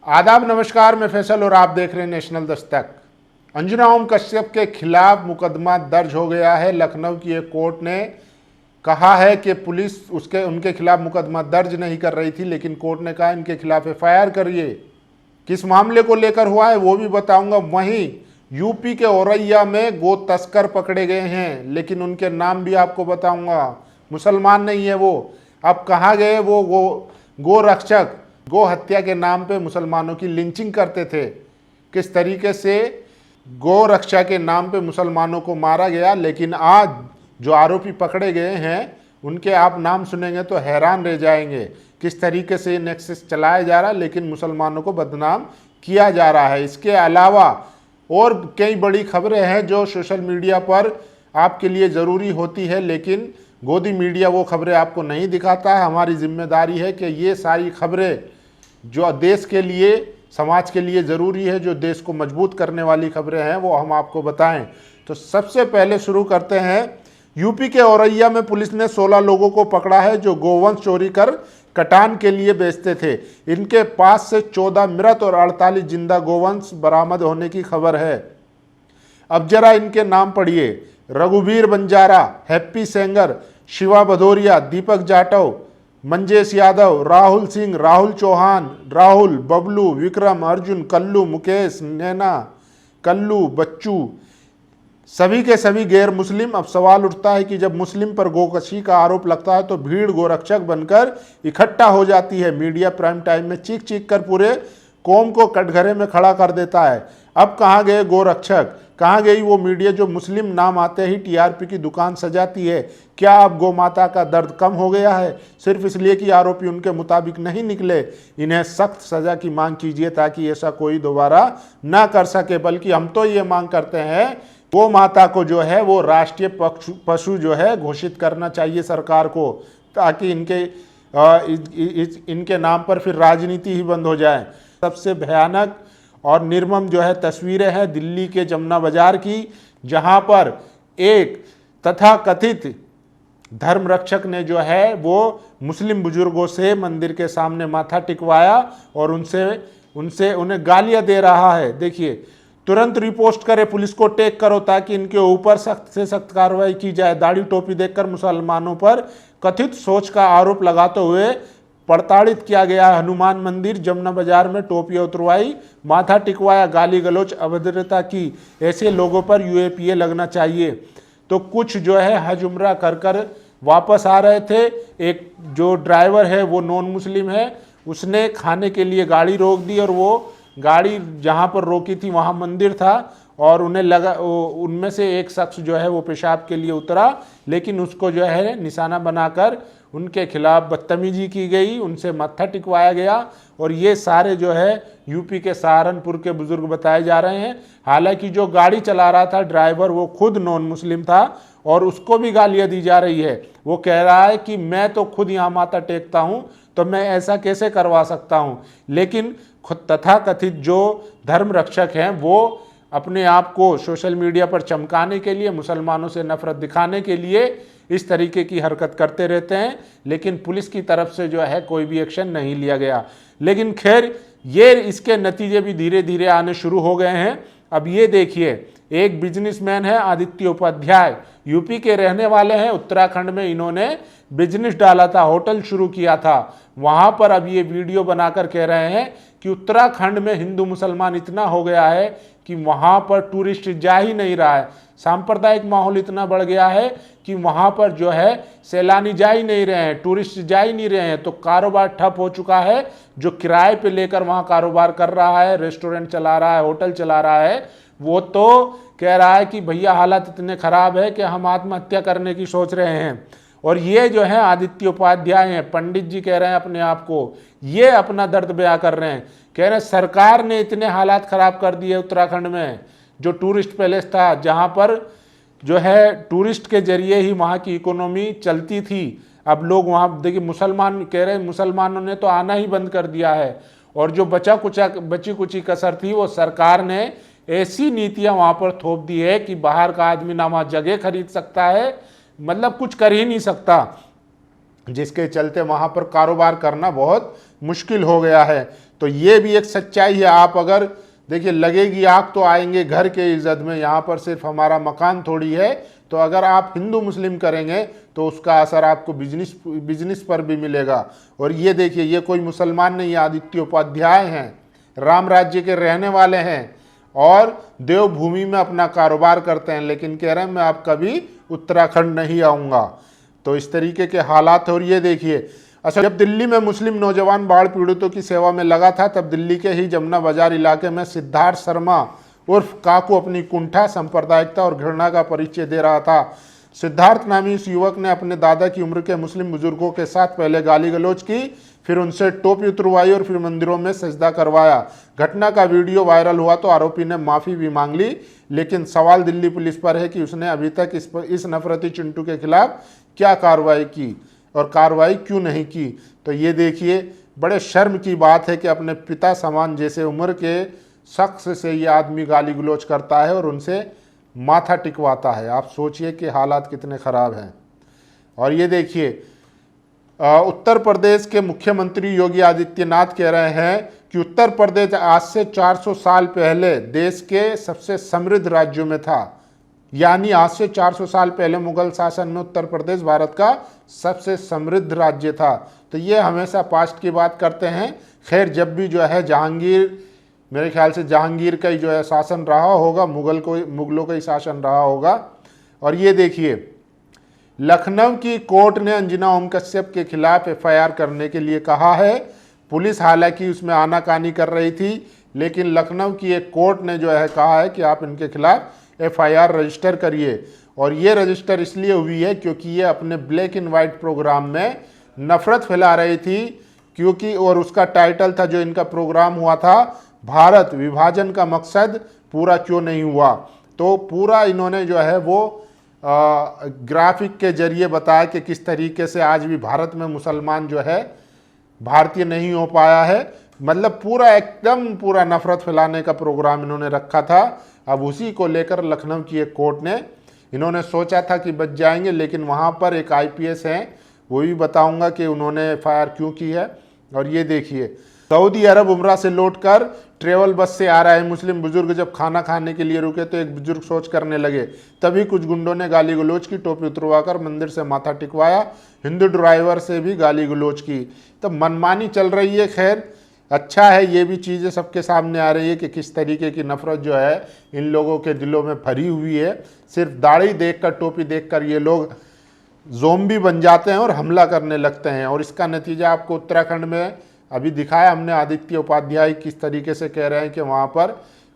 आदाब, नमस्कार। मैं फैसल और आप देख रहे हैं नेशनल दस्तक। अंजुना ओम कश्यप के खिलाफ मुकदमा दर्ज हो गया है। लखनऊ की एक कोर्ट ने कहा है कि पुलिस उनके खिलाफ मुकदमा दर्ज नहीं कर रही थी, लेकिन कोर्ट ने कहा इनके खिलाफ एफआईआर करिए। किस मामले को लेकर हुआ है वो भी बताऊंगा। वहीं यूपी के औरैया में गो तस्कर पकड़े गए हैं, लेकिन उनके नाम भी आपको बताऊंगा। मुसलमान नहीं है वो। अब कहाँ गए वो गो रक्षक? गो हत्या के नाम पे मुसलमानों की लिंचिंग करते थे। किस तरीके से गो रक्षा के नाम पे मुसलमानों को मारा गया। लेकिन आज जो आरोपी पकड़े गए हैं उनके आप नाम सुनेंगे तो हैरान रह जाएंगे, किस तरीके से नेक्सस चलाया जा रहा है, लेकिन मुसलमानों को बदनाम किया जा रहा है। इसके अलावा और कई बड़ी खबरें हैं जो सोशल मीडिया पर आपके लिए ज़रूरी होती है, लेकिन गोदी मीडिया वो खबरें आपको नहीं दिखाता है। हमारी जिम्मेदारी है कि ये सारी खबरें जो देश के लिए, समाज के लिए ज़रूरी है, जो देश को मजबूत करने वाली खबरें हैं, वो हम आपको बताएं। तो सबसे पहले शुरू करते हैं। यूपी के औरैया में पुलिस ने 16 लोगों को पकड़ा है जो गोवंश चोरी कर कटान के लिए बेचते थे। इनके पास से 14 मृत और 48 जिंदा गोवंश बरामद होने की खबर है। अब जरा इनके नाम पढ़िए। रघुवीर बंजारा, हैप्पी सेंगर, शिवा भदौरिया, दीपक जाटव, मंजेश यादव, राहुल सिंह, राहुल चौहान, राहुल, बबलू, विक्रम, अर्जुन, कल्लू, मुकेश, नैना, कल्लू, बच्चू, सभी के सभी गैर मुस्लिम। अब सवाल उठता है कि जब मुस्लिम पर गोकशी का आरोप लगता है तो भीड़ गोरक्षक बनकर इकट्ठा हो जाती है। मीडिया प्राइम टाइम में चीख चीख कर पूरे कौम को कटघरे में खड़ा कर देता है। अब कहाँ गए गोरक्षक? कहाँ गई वो मीडिया जो मुस्लिम नाम आते ही टीआरपी की दुकान सजाती है? क्या अब गौ माता का दर्द कम हो गया है? सिर्फ इसलिए कि आरोपी उनके मुताबिक नहीं निकले। इन्हें सख्त सजा की मांग कीजिए ताकि ऐसा कोई दोबारा ना कर सके। बल्कि हम तो ये मांग करते हैं गौ माता को जो है वो राष्ट्रीय पशु जो है घोषित करना चाहिए सरकार को, ताकि इनके नाम पर फिर राजनीति ही बंद हो जाए। सबसे भयानक और निर्मम जो है तस्वीरें हैं दिल्ली के जमुना बाजार की, जहां पर एक तथाकथित धर्म रक्षक ने जो है वो मुस्लिम बुजुर्गों से मंदिर के सामने माथा टिकवाया और उन्हें गालियां दे रहा है। देखिए, तुरंत रिपोस्ट करे, पुलिस को टेक करो ताकि इनके ऊपर सख्त से सख्त कार्रवाई की जाए। दाढ़ी टोपी देखकर मुसलमानों पर कथित सोच का आरोप लगाते हुए प्रताड़ित किया गया। हनुमान मंदिर जमुना बाजार में टोपियां उतरवाई, माथा टिकवाया, गाली गलौच, अभद्रता की। ऐसे लोगों पर यूएपीए लगना चाहिए। तो कुछ जो है हज उम्रा कर वापस आ रहे थे। एक जो ड्राइवर है वो नॉन मुस्लिम है, उसने खाने के लिए गाड़ी रोक दी और वो गाड़ी जहाँ पर रोकी थी वहाँ मंदिर था और उन्हें लगा, उनमें से एक शख्स जो है वो पेशाब के लिए उतरा, लेकिन उसको जो है निशाना बनाकर उनके खिलाफ बदतमीजी की गई, उनसे मत्था टिकवाया गया। और ये सारे जो है यूपी के सहारनपुर के बुजुर्ग बताए जा रहे हैं। हालांकि जो गाड़ी चला रहा था ड्राइवर वो खुद नॉन मुस्लिम था और उसको भी गालियां दी जा रही है। वो कह रहा है कि मैं तो खुद यहाँ माथा टेकता हूँ, तो मैं ऐसा कैसे करवा सकता हूँ। लेकिन खुद तथाकथित जो धर्म रक्षक हैं वो अपने आप को सोशल मीडिया पर चमकाने के लिए, मुसलमानों से नफरत दिखाने के लिए इस तरीके की हरकत करते रहते हैं, लेकिन पुलिस की तरफ से जो है कोई भी एक्शन नहीं लिया गया। लेकिन खैर, ये इसके नतीजे भी धीरे धीरे आने शुरू हो गए हैं। अब ये देखिए, एक बिजनेसमैन है आदित्य उपाध्याय, यूपी के रहने वाले हैं। उत्तराखंड में इन्होंने बिजनेस डाला था, होटल शुरू किया था। वहां पर अब ये वीडियो बनाकर कह रहे हैं कि उत्तराखंड में हिंदू मुसलमान इतना हो गया है कि वहां पर टूरिस्ट जा ही नहीं रहा है। सांप्रदायिक माहौल इतना बढ़ गया है कि वहां पर जो है सैलानी जा ही नहीं रहे हैं, टूरिस्ट जा ही नहीं रहे हैं। तो कारोबार ठप हो चुका है। जो किराए पे लेकर वहां कारोबार कर रहा है, रेस्टोरेंट चला रहा है, होटल चला रहा है, वो तो कह रहा है कि भैया हालात इतने खराब है कि हम आत्महत्या करने की सोच रहे हैं। और ये जो है आदित्य उपाध्याय हैं, पंडित जी कह रहे हैं अपने आप को, ये अपना दर्द बयां कर रहे हैं। कह रहे हैं सरकार ने इतने हालात खराब कर दिए उत्तराखंड में। जो टूरिस्ट पैलेस था, जहां पर जो है टूरिस्ट के जरिए ही वहां की इकोनॉमी चलती थी, अब लोग वहां देखिए, मुसलमान कह रहे हैं मुसलमानों ने तो आना ही बंद कर दिया है। और जो बची कुची कसर थी वो सरकार ने ऐसी नीतियां वहां पर थोप दी है कि बाहर का आदमी ना वहां जगह खरीद सकता है, मतलब कुछ कर ही नहीं सकता, जिसके चलते वहां पर कारोबार करना बहुत मुश्किल हो गया है। तो ये भी एक सच्चाई है। आप अगर देखिए, लगेगी आग तो आएंगे घर के इज्जत में, यहाँ पर सिर्फ हमारा मकान थोड़ी है। तो अगर आप हिंदू मुस्लिम करेंगे तो उसका असर आपको बिजनेस पर भी मिलेगा। और ये देखिए, ये कोई मुसलमान नहीं, आदित्य उपाध्याय हैं, राम राज्य के रहने वाले हैं और देवभूमि में अपना कारोबार करते हैं, लेकिन कह रहे हैं मैं अब कभी उत्तराखंड नहीं आऊँगा। तो इस तरीके के हालात है। और ये देखिए, अच्छा, जब दिल्ली में मुस्लिम नौजवान बाढ़ पीड़ितों की सेवा में लगा था, तब दिल्ली के ही जमुना बाजार इलाके में सिद्धार्थ शर्मा उर्फ काकू अपनी कुंठा, सांप्रदायिकता और घृणा का परिचय दे रहा था। सिद्धार्थ नामी इस युवक ने अपने दादा की उम्र के मुस्लिम बुजुर्गों के साथ पहले गाली गलौज की, फिर उनसे टोपी उतरवाई और फिर मंदिरों में सजदा करवाया। घटना का वीडियो वायरल हुआ तो आरोपी ने माफी भी मांग ली, लेकिन सवाल दिल्ली पुलिस पर है कि उसने अभी तक इस नफरती चिंटू के खिलाफ क्या कार्रवाई की और कार्रवाई क्यों नहीं की। तो ये देखिए, बड़े शर्म की बात है कि अपने पिता समान जैसे उम्र के शख्स से ये आदमी गाली गलौज करता है और उनसे माथा टिकवाता है। आप सोचिए कि हालात कितने ख़राब हैं। और ये देखिए, उत्तर प्रदेश के मुख्यमंत्री योगी आदित्यनाथ कह रहे हैं कि उत्तर प्रदेश आज से 400 साल पहले देश के सबसे समृद्ध राज्यों में था। यानी आज से 400 साल पहले मुगल शासन में उत्तर प्रदेश भारत का सबसे समृद्ध राज्य था। तो ये हमेशा पास्ट की बात करते हैं। खैर, जब भी जो है जहांगीर, मेरे ख्याल से जहांगीर का ही जो है शासन रहा होगा, मुगलों का ही शासन रहा होगा। और ये देखिए, लखनऊ की कोर्ट ने अंजना ओम कश्यप के खिलाफ एफआईआर करने के लिए कहा है। पुलिस हालांकि उसमें आनाकानी कर रही थी, लेकिन लखनऊ की एक कोर्ट ने जो है कहा है कि आप इनके खिलाफ एफआईआर रजिस्टर करिए। और ये रजिस्टर इसलिए हुई है क्योंकि ये अपने ब्लैक एंड वाइट प्रोग्राम में नफरत फैला रही थी, क्योंकि और उसका टाइटल था जो इनका प्रोग्राम हुआ था, भारत विभाजन का मकसद पूरा क्यों नहीं हुआ। तो पूरा इन्होंने जो है वो ग्राफिक के जरिए बताया कि किस तरीके से आज भी भारत में मुसलमान जो है भारतीय नहीं हो पाया है। मतलब पूरा एकदम पूरा नफरत फैलाने का प्रोग्राम इन्होंने रखा था। अब उसी को लेकर लखनऊ की एक कोर्ट ने, इन्होंने सोचा था कि बच जाएंगे, लेकिन वहाँ पर एक आईपीएस हैं, वो भी बताऊंगा कि उन्होंने एफआईआर क्यों की है। और ये देखिए, सऊदी अरब उम्रा से लौटकर ट्रेवल बस से आ रहे मुस्लिम बुजुर्ग जब खाना खाने के लिए रुके तो एक बुजुर्ग सोच करने लगे, तभी कुछ गुंडों ने गाली गलौज की, टोपी उतरवाकर मंदिर से माथा टिकवाया, हिंदू ड्राइवर से भी गाली गलौज की। तो मनमानी चल रही है। खैर, अच्छा है, ये भी चीज़ें सबके सामने आ रही है कि किस तरीके की नफरत जो है इन लोगों के दिलों में भरी हुई है। सिर्फ दाढ़ी देखकर, टोपी देखकर ये लोग ज़ोंबी बन जाते हैं और हमला करने लगते हैं। और इसका नतीजा आपको उत्तराखंड में अभी दिखाया हमने। आदित्य उपाध्याय किस तरीके से कह रहे हैं कि वहाँ पर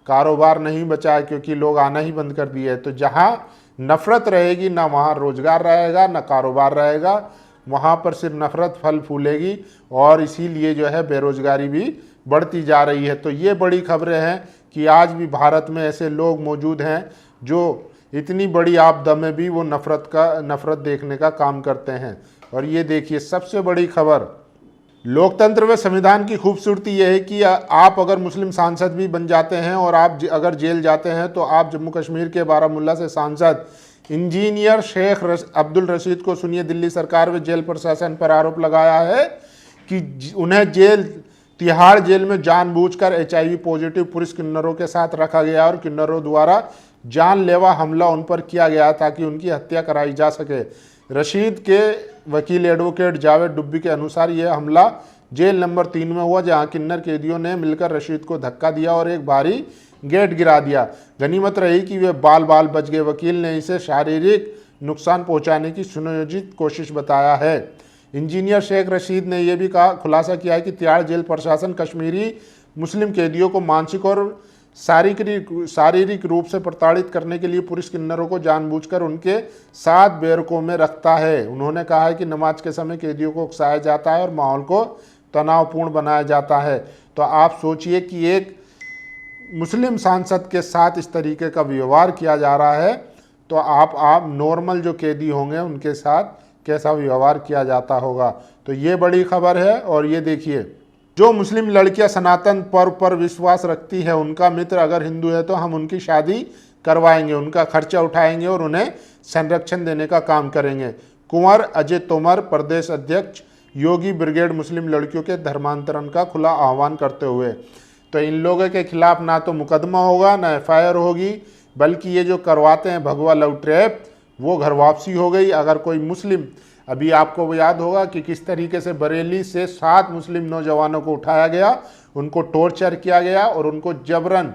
कारोबार नहीं बचा है क्योंकि लोग आना ही बंद कर दिए है। तो जहाँ नफरत रहेगी ना वहाँ रोजगार रहेगा, ना कारोबार रहेगा, वहाँ पर सिर्फ नफरत फल फूलेगी और इसीलिए जो है बेरोजगारी भी बढ़ती जा रही है। तो ये बड़ी खबरें हैं कि आज भी भारत में ऐसे लोग मौजूद हैं जो इतनी बड़ी आपदा में भी वो नफरत देखने का काम करते हैं। और ये देखिए, सबसे बड़ी खबर, लोकतंत्र व संविधान की खूबसूरती यह है कि आप अगर मुस्लिम सांसद भी बन जाते हैं और आप अगर जेल जाते हैं तो आप जम्मू कश्मीर के बारामूला से सांसद इंजीनियर शेख अब्दुल रशीद को सुनिए, दिल्ली सरकार व जेल प्रशासन पर आरोप लगाया है कि उन्हें तिहाड़ जेल में जानबूझकर HIV पॉजिटिव पुरुष किन्नरों के साथ रखा गया और किन्नरों द्वारा जानलेवा हमला उन पर किया गया ताकि उनकी हत्या कराई जा सके। रशीद के वकील एडवोकेट जावेद डुब्बी के अनुसार यह हमला जेल नंबर 3 में हुआ, जहां किन्नर कैदियों ने मिलकर रशीद को धक्का दिया और एक भारी गेट गिरा दिया। गनीमत रही कि वे बाल बच गए। वकील ने इसे शारीरिक नुकसान पहुंचाने की सुनियोजित कोशिश बताया है। इंजीनियर शेख रशीद ने यह भी खुलासा किया है कि तिहाड़ जेल प्रशासन कश्मीरी मुस्लिम कैदियों को मानसिक और शारीरिक रूप से प्रताड़ित करने के लिए पुरुष किन्नरों को जानबूझकर उनके साथ बैरकों में रखता है। उन्होंने कहा है कि नमाज के समय कैदियों को उकसाया जाता है और माहौल को तनावपूर्ण बनाया जाता है। तो आप सोचिए कि एक मुस्लिम सांसद के साथ इस तरीके का व्यवहार किया जा रहा है, तो आप नॉर्मल जो कैदी होंगे उनके साथ कैसा व्यवहार किया जाता होगा। तो ये बड़ी खबर है। और ये देखिए, जो मुस्लिम लड़कियां सनातन पर्व पर विश्वास रखती है, उनका मित्र अगर हिंदू है तो हम उनकी शादी करवाएंगे, उनका खर्चा उठाएंगे और उन्हें संरक्षण देने का काम करेंगे। कुंवर अजय तोमर, प्रदेश अध्यक्ष योगी ब्रिगेड मुस्लिम लड़कियों के धर्मांतरण का खुला आह्वान करते हुए। तो इन लोगों के खिलाफ ना तो मुकदमा होगा ना एफआईआर होगी, बल्कि ये जो करवाते हैं भगवा लव ट्रैप वो घर वापसी हो गई। अगर कोई मुस्लिम, अभी आपको वो याद होगा कि किस तरीके से बरेली से 7 मुस्लिम नौजवानों को उठाया गया, उनको टॉर्चर किया गया और उनको जबरन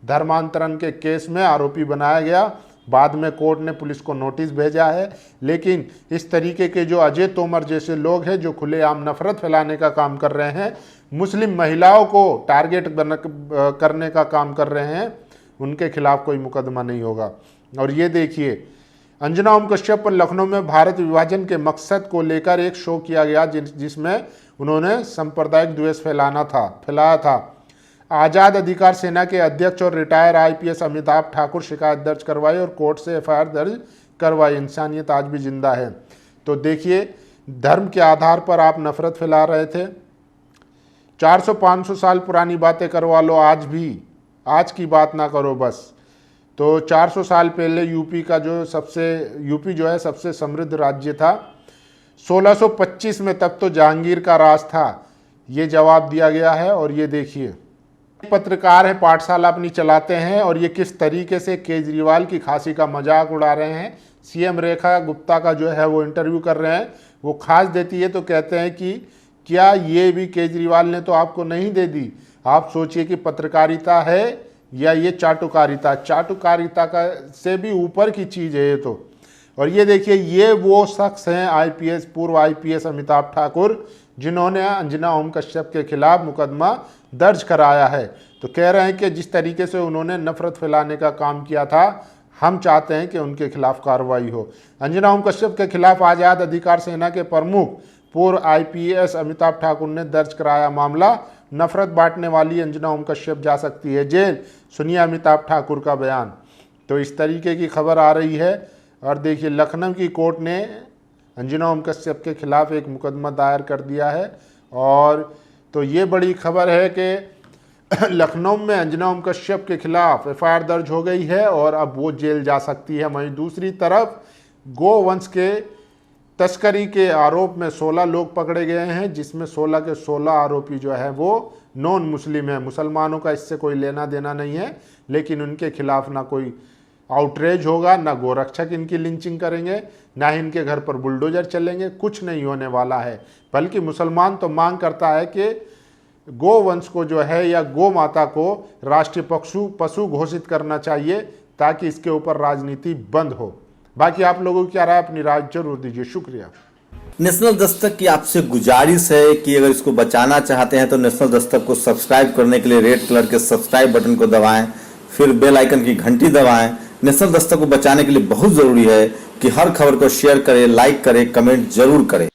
धर्मांतरण के केस में आरोपी बनाया गया। बाद में कोर्ट ने पुलिस को नोटिस भेजा है। लेकिन इस तरीके के जो अजय तोमर जैसे लोग हैं जो खुलेआम नफरत फैलाने का काम कर रहे हैं, मुस्लिम महिलाओं को टारगेट करने का काम कर रहे हैं, उनके खिलाफ कोई मुकदमा नहीं होगा। और ये देखिए, अंजना ओम कश्यप पर लखनऊ में भारत विभाजन के मकसद को लेकर एक शो किया गया जिसमें उन्होंने सांप्रदायिक द्वेष फैलाया था। आज़ाद अधिकार सेना के अध्यक्ष और रिटायर आईपीएस अमिताभ ठाकुर शिकायत दर्ज करवाई और कोर्ट से एफआईआर दर्ज करवाई। इंसानियत आज भी जिंदा है। तो देखिए, धर्म के आधार पर आप नफरत फैला रहे थे। 400-500 साल पुरानी बातें करवा लो, आज की बात ना करो बस। तो 400 साल पहले यूपी जो है सबसे समृद्ध राज्य था। 1625 में तब तो जहांगीर का राज था, ये जवाब दिया गया है। और ये देखिए, पत्रकार है, पाठशाला अपनी चलाते हैं और ये किस तरीके से केजरीवाल की खांसी का मजाक उड़ा रहे हैं। सीएम रेखा गुप्ता का जो है वो इंटरव्यू कर रहे हैं, वो खास देती है तो कहते हैं कि क्या ये भी केजरीवाल ने तो आपको नहीं दे दी। आप सोचिए कि पत्रकारिता है या ये चाटुकारिता का से भी ऊपर की चीज़ है ये तो। और ये देखिए, ये वो शख्स हैं पूर्व आईपीएस अमिताभ ठाकुर, जिन्होंने अंजना ओम कश्यप के खिलाफ मुकदमा दर्ज कराया है। तो कह रहे हैं कि जिस तरीके से उन्होंने नफरत फैलाने का काम किया था, हम चाहते हैं कि उनके खिलाफ कार्रवाई हो। अंजना ओम कश्यप के खिलाफ आज़ाद अधिकार सेना के प्रमुख पूर्व आईपीएस अमिताभ ठाकुर ने दर्ज कराया मामला। नफरत बांटने वाली अंजना ओम कश्यप जा सकती है जेल, सुनिए अमिताभ ठाकुर का बयान। तो इस तरीके की खबर आ रही है। और देखिए, लखनऊ की कोर्ट ने अंजना ओम कश्यप के खिलाफ एक मुकदमा दायर कर दिया है। और तो ये बड़ी खबर है कि लखनऊ में अंजना ओम कश्यप के खिलाफ एफआईआर दर्ज हो गई है और अब वो जेल जा सकती है। वहीं दूसरी तरफ गोवंश के तस्करी के आरोप में 16 लोग पकड़े गए हैं, जिसमें 16 के 16 आरोपी जो है वो नॉन मुस्लिम है। मुसलमानों का इससे कोई लेना देना नहीं है, लेकिन उनके खिलाफ ना कोई आउटरेज होगा, ना गोरक्षक इनकी लिंचिंग करेंगे, ना ही इनके घर पर बुलडोजर चलेंगे, कुछ नहीं होने वाला है। बल्कि मुसलमान तो मांग करता है कि गोवंश को जो है या गो माता को राष्ट्रीय पशु घोषित करना चाहिए, ताकि इसके ऊपर राजनीति बंद हो। बाकी आप लोगों की क्या राय, अपनी राय जरूर दीजिए। शुक्रिया। नेशनल दस्तक की आपसे गुजारिश है कि अगर इसको बचाना चाहते हैं तो नेशनल दस्तक को सब्सक्राइब करने के लिए रेड कलर के सब्सक्राइब बटन को दबाएं, फिर बेल आइकन की घंटी दबाएं। नेशनल दस्तक को बचाने के लिए बहुत जरूरी है कि हर खबर को शेयर करें, लाइक करें, कमेंट जरूर करें।